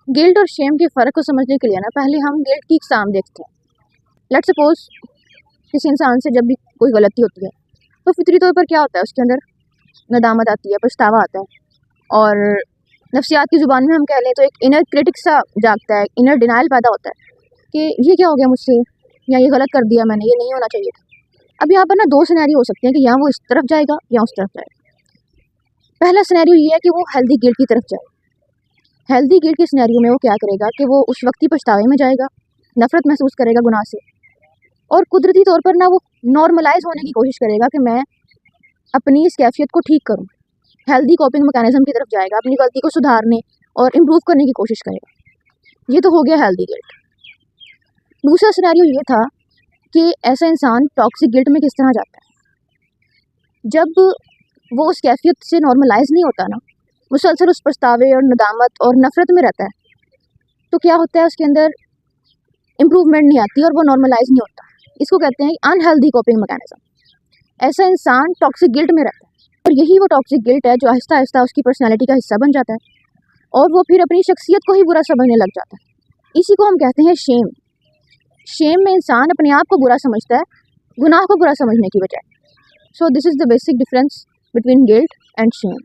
Guilt और Shem के फ़र्क को समझने के लिए ना पहले हम गिल्ट की एग्जाम देखते हैं। लेट्स सपोज किसी इंसान से जब भी कोई गलती होती है तो फितरी तौर पर क्या होता है, उसके अंदर नदामत आती है, पछतावा आता है। और नफ्सियात की ज़ुबान में हम कह लें तो एक इनर क्रिटिक सा जागता है, इनर डिनाइल पैदा होता है कि ये क्या हो गया मुझसे, या ये गलत कर दिया मैंने, ये नहीं होना चाहिए था। अब यहाँ पर ना दो सिनेरियो हो सकते हैं कि या वो इस तरफ जाएगा या उस तरफ जाएगा। पहला सिनेरियो ये है कि वो हेल्दी गिल्ट की तरफ जाए। हेल्दी गिल्ट के सिनेरियो में वो क्या करेगा कि वो उस वक्त ही पछतावे में जाएगा, नफरत महसूस करेगा गुनाह से, और कुदरती तौर पर ना वो नॉर्मलाइज होने की कोशिश करेगा कि मैं अपनी इस कैफियत को ठीक करूं। हेल्दी कोपिंग मैकेनिज्म की तरफ जाएगा, अपनी गलती को सुधारने और इम्प्रूव करने की कोशिश करेगा। ये तो हो गया हेल्दी गिल्ट। दूसरा सिनेरियो ये था कि ऐसा इंसान टॉक्सिक गिल्ट में किस तरह जाता है। जब वो उस कैफियत से नॉर्मलाइज नहीं होता ना, मुसलसल उस पछतावे और नदामत और नफरत में रहता है, तो क्या होता है, उसके अंदर इम्प्रूवमेंट नहीं आती और वो नॉर्मलाइज नहीं होता। इसको कहते हैं अनहेल्दी कोपिंग मैकेनिज्म। ऐसा इंसान टॉक्सिक गिल्ट में रहता है और यही वो टॉक्सिक गिल्ट है जो आहिस्ता आहिस्ता उसकी पर्सनैलिटी का हिस्सा बन जाता है और वो फिर अपनी शख्सियत को ही बुरा समझने लग जाता है। इसी को हम कहते हैं शेम। शेम में इंसान अपने आप को बुरा समझता है, गुनाह को बुरा समझने की बजाय। So this is the basic difference between guilt and Shem.